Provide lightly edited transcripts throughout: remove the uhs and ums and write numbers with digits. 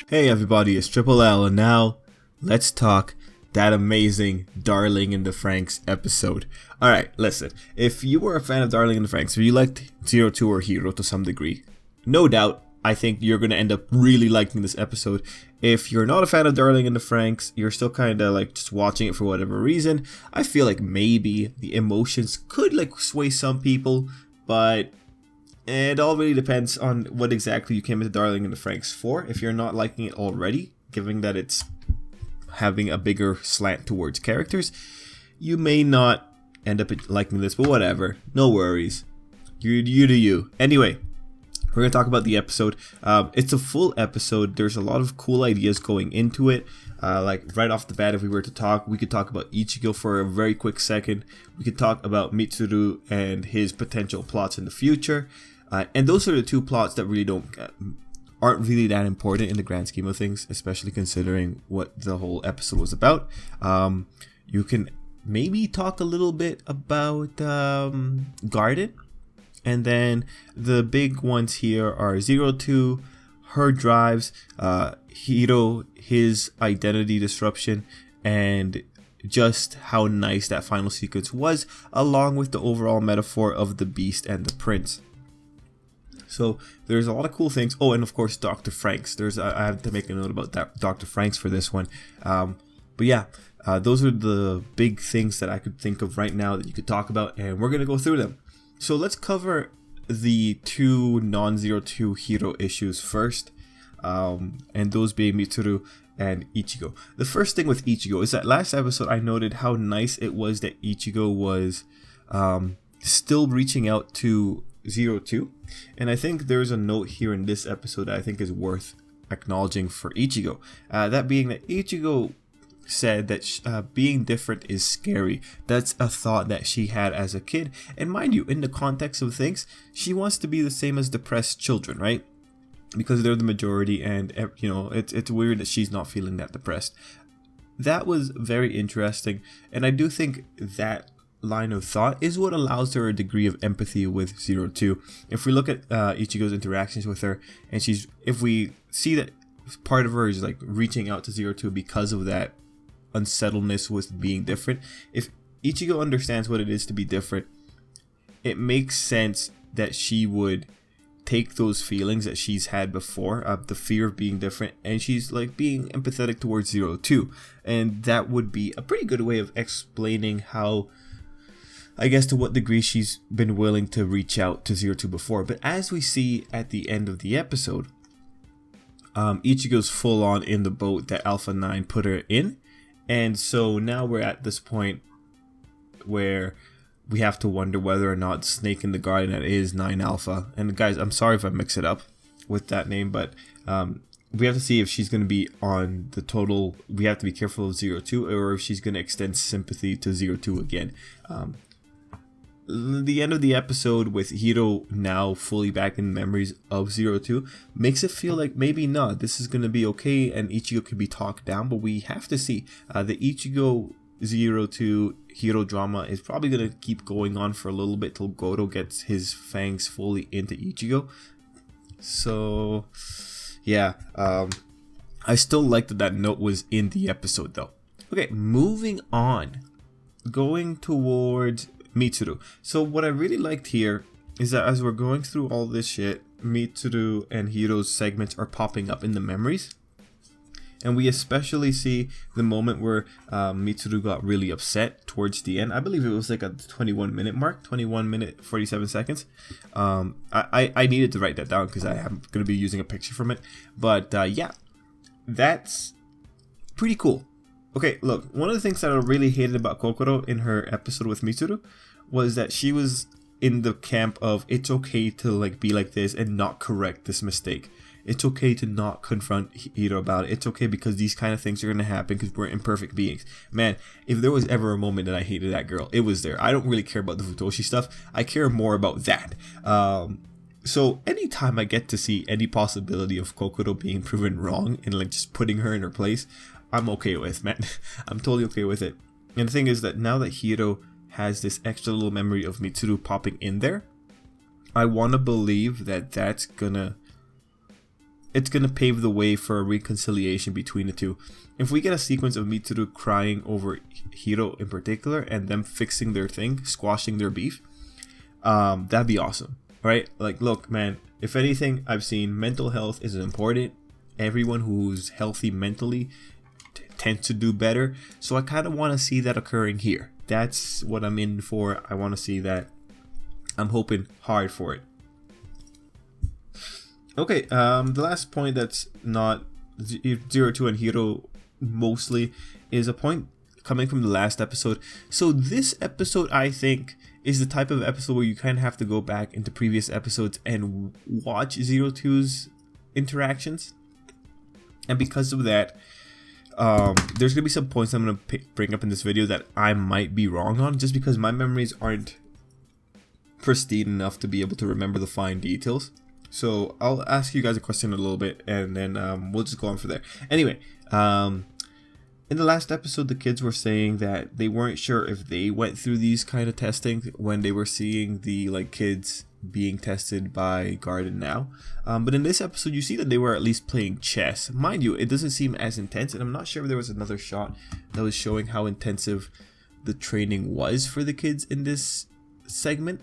Hey everybody, it's Tripl-L, and now let's talk that amazing Darling in the Franxx episode. Alright, listen, if you were a fan of Darling in the Franxx, if you liked Zero 2 or Hiro to some degree, no doubt, I think you're going to end up really liking this episode. If you're not a fan of Darling in the Franxx, you're still kind of like just watching it for whatever reason, I feel like maybe the emotions could like sway some people, but it all really depends on what exactly you came into Darling in the Franxx for. If you're not liking it already, given that it's having a bigger slant towards characters, you may not end up liking this, but whatever. No worries. You do you. Anyway, we're going to talk about the episode. It's a full episode. There's a lot of cool ideas going into it. Like right off the bat, if we were to talk, we could talk about Ichigo for a very quick second. We could talk about Mitsuru and his potential plots in the future. And those are the two plots that really aren't really that important in the grand scheme of things, especially considering what the whole episode was about. You can maybe talk a little bit about Garden, and then the big ones here are Zero 2, her drives, Hiro, his identity disruption, and just how nice that final sequence was, along with the overall metaphor of the beast and the prince. So there's a lot of cool things. Oh, and of course, Dr. Franxx. I have to make a note about that, Dr. Franxx for this one. But yeah, those are the big things that I could think of right now that you could talk about, and we're going to go through them. So let's cover the two non-Zero 2 Hiro issues first, and those being Mitsuru and Ichigo. The first thing with Ichigo is that last episode I noted how nice it was that Ichigo was still reaching out to Zero 2, and I think there's a note here in this episode that I think is worth acknowledging for Ichigo. That being that Ichigo said that being different is scary. That's a thought that she had as a kid, and mind you, in the context of things, she wants to be the same as depressed children, right? Because they're the majority, and you know, it's weird that she's not feeling that depressed. That was very interesting, and I do think that line of thought is what allows her a degree of empathy with Zero 2. If we look at Ichigo's interactions with her, and if we see that part of her is like reaching out to Zero 2 because of that unsettledness with being different, if Ichigo understands what it is to be different, it makes sense that she would take those feelings that she's had before, the fear of being different, and she's like being empathetic towards Zero 2, and that would be a pretty good way of explaining how, I guess, to what degree she's been willing to reach out to Zero 2 before. But as we see at the end of the episode, Ichigo's full on in the boat that Alpha 9 put her in, and so now we're at this point where we have to wonder whether or not Snake in the Garden is 9 Alpha. And guys, I'm sorry if I mix it up with that name, but we have to see if she's going to be on the total. We have to be careful of Zero 2, or if she's going to extend sympathy to Zero 2 again. The end of the episode with Hiro now fully back in memories of Zero 2 makes it feel like maybe not, this is going to be okay and Ichigo could be talked down, but we have to see. The Ichigo Zero 2 Hiro drama is probably going to keep going on for a little bit till Goto gets his fangs fully into Ichigo. So yeah, I still like that note was in the episode though. Okay, moving on, going towards Mitsuru. So what I really liked here is that as we're going through all this shit, Mitsuru and Hiro's segments are popping up in the memories. And we especially see the moment where Mitsuru got really upset towards the end. I believe it was like a 21 minute mark, 21 minute 47 seconds. I needed to write that down because I am going to be using a picture from it. But yeah, that's pretty cool. Okay, look, one of the things that I really hated about Kokoro in her episode with Mitsuru was that she was in the camp of it's okay to like be like this and not correct this mistake. It's okay to not confront Hiro about it. It's okay because these kind of things are going to happen because we're imperfect beings. Man, if there was ever a moment that I hated that girl, it was there. I don't really care about the Futoshi stuff. I care more about that. So anytime I get to see any possibility of Kokoro being proven wrong and like just putting her in her place, I'm okay with, man. I'm totally okay with it. And the thing is that now that Hiro has this extra little memory of Mitsuru popping in there, I want to believe that that's gonna it's gonna pave the way for a reconciliation between the two. If we get a sequence of Mitsuru crying over Hiro in particular and them fixing their thing, squashing their beef, that'd be awesome, right? Like, look, man, if anything, I've seen mental health is important. Everyone who's healthy mentally tends to do better. So I kind of want to see that occurring here. That's what I'm in for. I want to see that. I'm hoping hard for it. Okay, the last point that's not Zero, 2, and Hiro mostly is a point coming from the last episode. So this episode, I think, is the type of episode where you kind of have to go back into previous episodes and watch Zero, 2's interactions. And because of that, there's going to be some points I'm going to bring up in this video that I might be wrong on, just because my memories aren't pristine enough to be able to remember the fine details. So I'll ask you guys a question in a little bit, and then we'll just go on from there. Anyway, in the last episode, the kids were saying that they weren't sure if they went through these kind of testing when they were seeing the kids being tested by Garden now. But in this episode, you see that they were at least playing chess. Mind you, it doesn't seem as intense, and I'm not sure if there was another shot that was showing how intensive the training was for the kids in this segment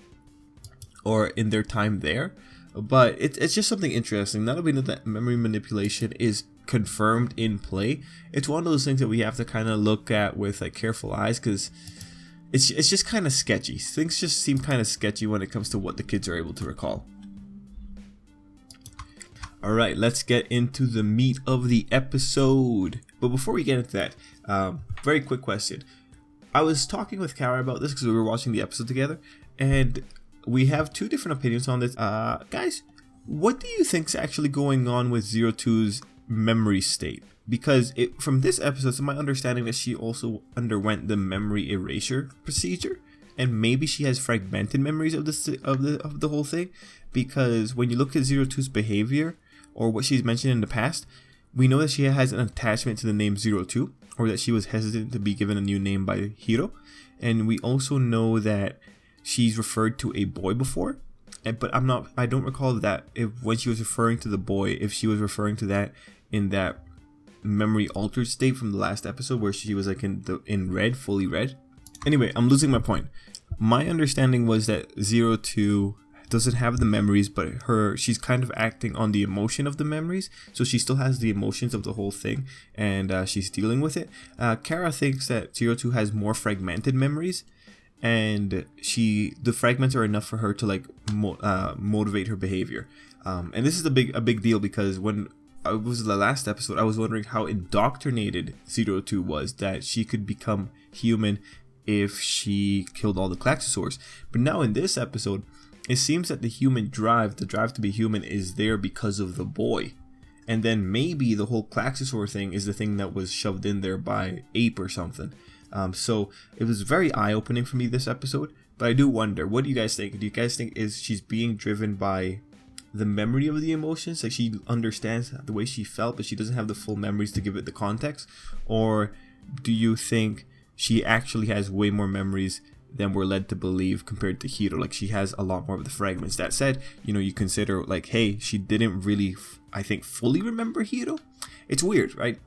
or in their time there. But it's just something interesting. Now that we know that memory manipulation is confirmed in play, it's one of those things that we have to kind of look at with careful eyes, because it's just kind of sketchy. Things just seem kind of sketchy when it comes to what the kids are able to recall. Alright, let's get into the meat of the episode. But before we get into that, very quick question. I was talking with Kara about this because we were watching the episode together, and we have two different opinions on this. Guys, what do you think's actually going on with Zero 2's memory state? Because from this episode, it's my understanding that she also underwent the memory erasure procedure, and maybe she has fragmented memories of the whole thing. Because when you look at Zero 2's behavior or what she's mentioned in the past, we know that she has an attachment to the name Zero 2, or that she was hesitant to be given a new name by Hiro, and we also know that she's referred to a boy before. But I don't recall that when she was referring to the boy, if she was referring to that in that memory altered state from the last episode where she was in red, fully red. Anyway, I'm losing my point. My understanding was that Zero 2 doesn't have the memories, but she's kind of acting on the emotion of the memories, so she still has the emotions of the whole thing, and she's dealing with it. Kara thinks that Zero 2 has more fragmented memories, and the fragments are enough for her to motivate her behavior. And this is a big deal, because when it was the last episode, I was wondering how indoctrinated Zero 2 was, that she could become human if she killed all the Klaxosaurs. But now in this episode, it seems that the drive to be human, is there because of the boy. And then maybe the whole Klaxosaur thing is the thing that was shoved in there by Ape or something. So it was very eye-opening for me, this episode. But I do wonder, what do you guys think? Do you guys think she's being driven by the memory of the emotions? Like, she understands the way she felt, but she doesn't have the full memories to give it the context? Or do you think she actually has way more memories than we're led to believe compared to Hiro? Like, she has a lot more of the fragments. That said, you consider, hey, she didn't really, I think, fully remember Hiro. It's weird, right?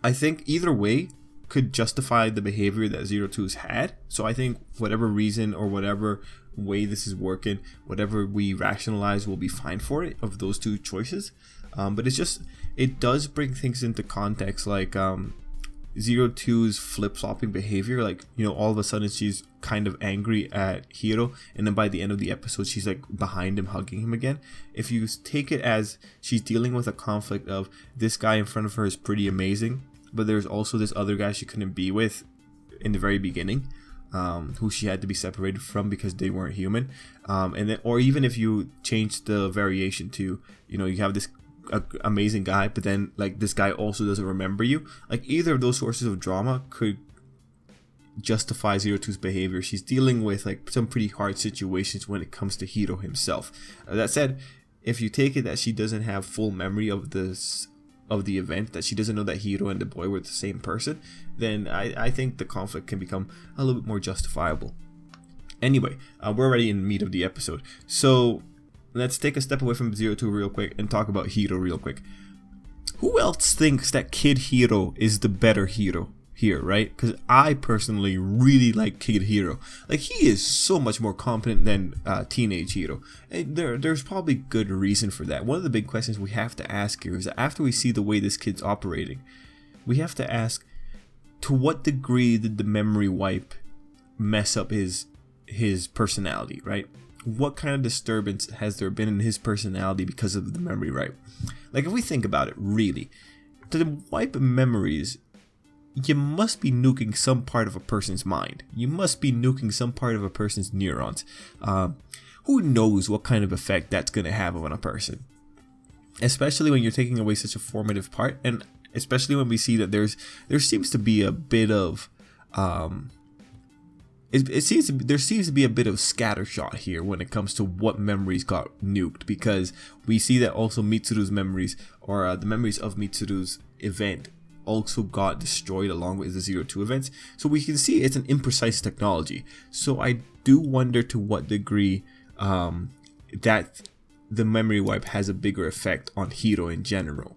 I think either way could justify the behavior that Zero 2's had. So I think whatever reason or whatever way this is working, whatever we rationalize will be fine for it, of those two choices. But it does bring things into context, like Zero 2's flip-flopping behavior. All of a sudden she's kind of angry at Hiro, and then by the end of the episode she's behind him, hugging him again. If you take it as she's dealing with a conflict of, this guy in front of her is pretty amazing, but there's also this other guy she couldn't be with in the very beginning, who she had to be separated from because they weren't human. And then, or even if you change the variation to, you have this amazing guy, but then this guy also doesn't remember you. Either of those sources of drama could justify Zero 2's behavior. She's dealing with some pretty hard situations when it comes to Hiro himself. That said, if you take it that she doesn't have full memory of the event, that she doesn't know that Hiro and the boy were the same person, then I think the conflict can become a little bit more justifiable. Anyway, we're already in the meat of the episode. So let's take a step away from Zero Two real quick and talk about Hiro real quick. Who else thinks that Kid Hiro is the better Hiro here, right? Because I personally really like Kid Hiro. Like, he is so much more competent than Teenage Hiro. And there's probably good reason for that. One of the big questions we have to ask here is that after we see the way this kid's operating, we have to ask, to what degree did the memory wipe mess up his personality, right? What kind of disturbance has there been in his personality because of the memory wipe? Like, if we think about it, really, to wipe memories, you must be nuking some part of a person's mind. You must be nuking some part of a person's neurons. Who knows what kind of effect that's going to have on a person? Especially when you're taking away such a formative part, and especially when we see that there seems to be a bit of there seems to be a bit of scattershot here when it comes to what memories got nuked, because we see that also Mitsuru's memories, or the memories of Mitsuru's event, also got destroyed along with the 02 events. So we can see it's an imprecise technology. So I do wonder to what degree that the memory wipe has a bigger effect on Hiro in general.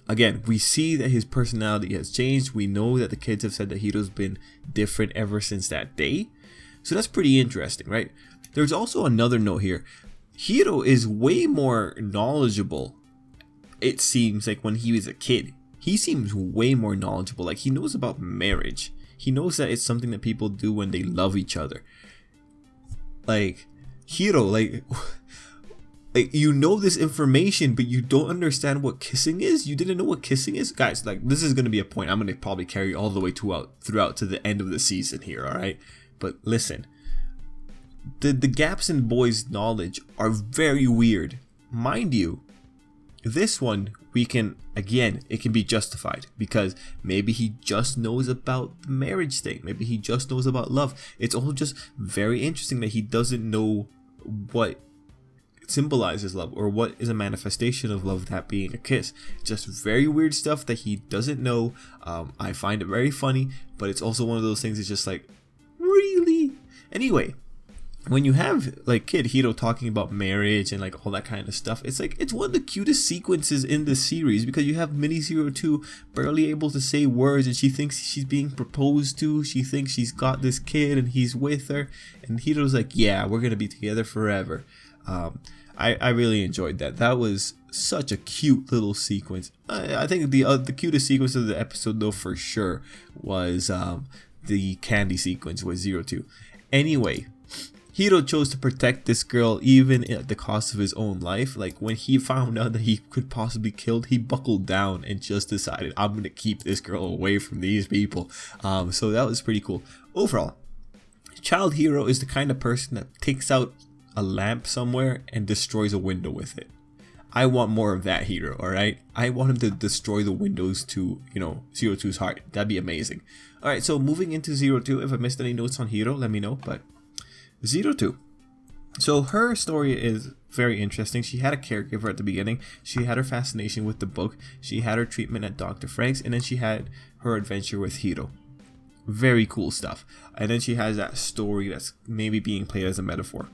Again, we see that his personality has changed. We know that the kids have said that Hiro's been different ever since that day. So that's pretty interesting, right? There's also another note here. Hiro is way more knowledgeable, it seems like, when he was a kid. He seems way more knowledgeable. Like, he knows about marriage. He knows that it's something that people do when they love each other. Like, Hiro, like you know this information, but you don't understand what kissing is. You didn't know what kissing is, guys. Like, this is gonna be a point I'm gonna probably carry all the way throughout to the end of the season here. All right, but listen, the gaps in boys' knowledge are very weird, mind you. This one, we can, again, it can be justified because maybe he just knows about the marriage thing. Maybe he just knows about love. It's also just very interesting that he doesn't know what symbolizes love, or what is a manifestation of love, that being a kiss. Just very weird stuff that he doesn't know. I find it very funny, but it's also one of those things that's just like, really? Anyway, when you have like Kid Hiro talking about marriage and like all that kind of stuff, it's like, it's one of the cutest sequences in the series, because you have Mini 02 barely able to say words, and she thinks she's being proposed to. She thinks she's got this kid and he's with her, and Hiro's like, yeah, we're gonna be together forever. I really enjoyed that. That was such a cute little sequence. I think the cutest sequence of the episode, though, for sure, was the candy sequence with 02. Anyway, Hiro chose to protect this girl even at the cost of his own life. Like, when he found out that he could possibly be killed, he buckled down and just decided, I'm going to keep this girl away from these people. So that was pretty cool. Overall, Child Hiro is the kind of person that takes out a lamp somewhere and destroys a window with it. I want more of that Hiro, alright? I want him to destroy the windows to, 02's heart. That'd be amazing. Alright, so moving into 02, if I missed any notes on Hiro, let me know, but 02. So her story is very interesting. She had a caregiver at the beginning. She had her fascination with the book. She had her treatment at Dr. Franxx, and then she had her adventure with Hiro. Very cool stuff. And then she has that story that's maybe being played as a metaphor.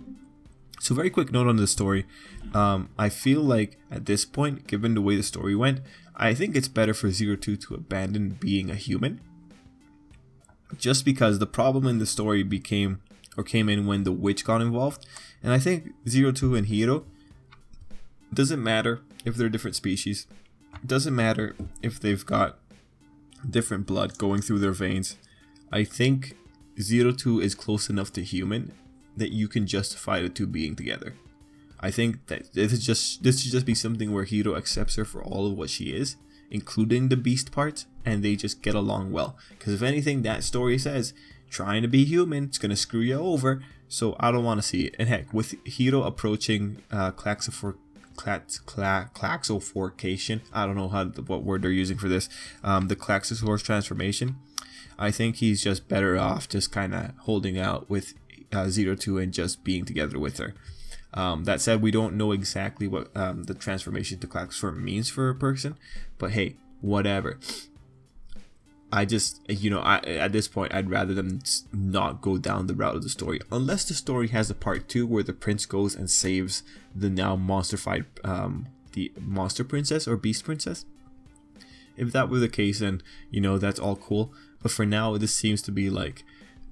So very quick note on the story. I feel like at this point, given the way the story went, I think it's better for 02 to abandon being a human. Just because the problem in the story came in when the witch got involved. And I think 02 and Hiro, doesn't matter if they're different species. It doesn't matter if they've got different blood going through their veins. I think 02 is close enough to human that you can justify the two being together. I think that this should just be something where Hiro accepts her for all of what she is, including the beast parts, and they just get along well. Because if anything, that story says trying to be human, it's gonna screw you over. So I don't want to see it. And heck, with Hiro approaching Klaxoforcation, I don't know what word they're using for this, the Klaxosaurus transformation, I think he's just better off just kind of holding out with 02 and just being together with her. That said, we don't know exactly what the transformation to Klaxosaur means for a person, but hey, whatever. I just, at this point, I'd rather them not go down the route of the story. Unless the story has a part 2 where the prince goes and saves the now monstrified, the monster princess or beast princess. If that were the case, then, that's all cool. But for now, this seems to be like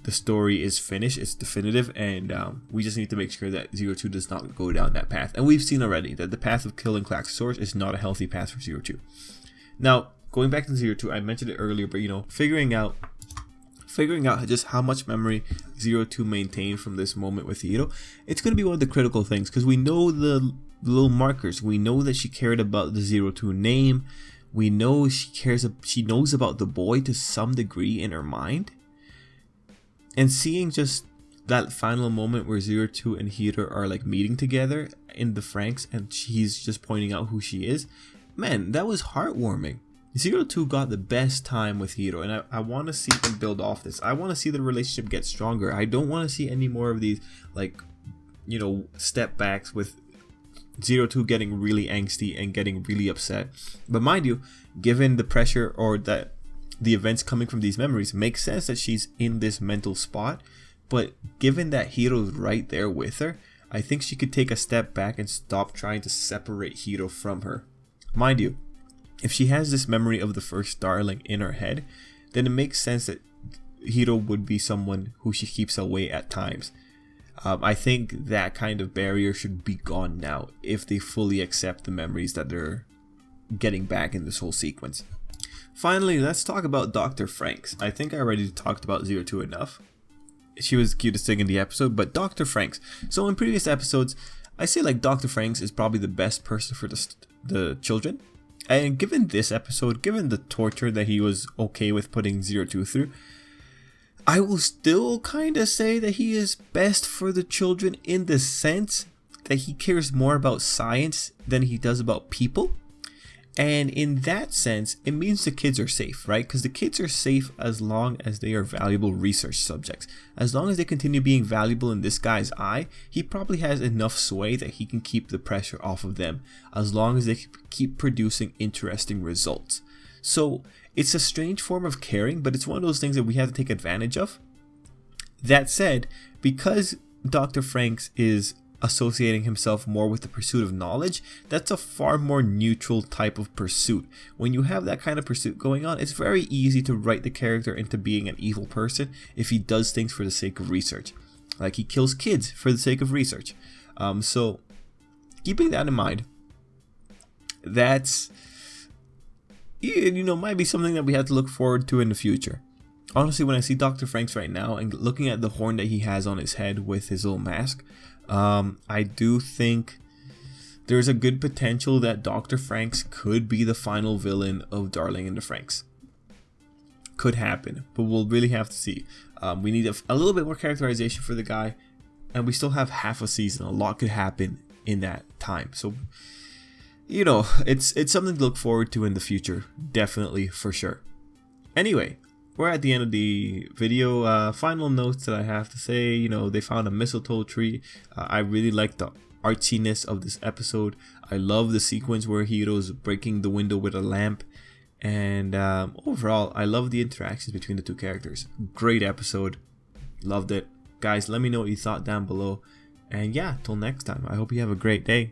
the story is finished, it's definitive, and we just need to make sure that Zero Two does not go down that path. And we've seen already that the path of killing Klaxosaurus is not a healthy path for Zero Two. Now, going back to Zero Two, I mentioned it earlier, but figuring out just how much memory Zero Two maintained from this moment with Hiro, it's going to be one of the critical things, because we know the little markers. We know that she cared about the Zero Two name. We know she knows about the boy to some degree in her mind. And seeing just that final moment where Zero Two and Hiro are like meeting together in the Franxx, and she's just pointing out who she is, man, that was heartwarming. Zero Two got the best time with Hiro, and I want to see them build off this. I want to see the relationship get stronger. I don't want to see any more of these, step backs with Zero Two getting really angsty and getting really upset. But mind you, given the pressure or that the events coming from these memories, makes sense that she's in this mental spot. But given that Hiro's right there with her, I think she could take a step back and stop trying to separate Hiro from her. Mind you, if she has this memory of the first darling in her head, then it makes sense that Hiro would be someone who she keeps away at times. I think that kind of barrier should be gone now if they fully accept the memories that they're getting back in this whole sequence. Finally, let's talk about Dr. Franxx. I think I already talked about Zero Two enough. She was the cutest thing in the episode, but Dr. Franxx. So in previous episodes, I say like Dr. Franxx is probably the best person for the children. And given this episode, given the torture that he was okay with putting Zero Two through, I will still kind of say that he is best for the children in the sense that he cares more about science than he does about people. And in that sense, it means the kids are safe, right? Because the kids are safe as long as they are valuable research subjects. As long as they continue being valuable in this guy's eye, he probably has enough sway that he can keep the pressure off of them, as long as they keep producing interesting results. So it's a strange form of caring, but it's one of those things that we have to take advantage of. That said, because Dr. Franxx is associating himself more with the pursuit of knowledge, that's a far more neutral type of pursuit. When you have that kind of pursuit going on, it's very easy to write the character into being an evil person if he does things for the sake of research. Like he kills kids for the sake of research. So keeping that in mind, that's might be something that we have to look forward to in the future. Honestly, when I see Dr. Franxx right now and looking at the horn that he has on his head with his little mask, I do think there's a good potential that Dr. Franxx could be the final villain of Darling in the Franxx. Could happen, but we'll really have to see. We need a little bit more characterization for the guy, and we still have half a season. A lot could happen in that time. So, it's something to look forward to in the future. Definitely, for sure. Anyway, we're at the end of the video. Final notes that I have to say, they found a mistletoe tree. I really like the artsiness of this episode. I love the sequence where Hiro's breaking the window with a lamp. And overall, I love the interactions between the two characters. Great episode. Loved it. Guys, let me know what you thought down below. And yeah, till next time, I hope you have a great day.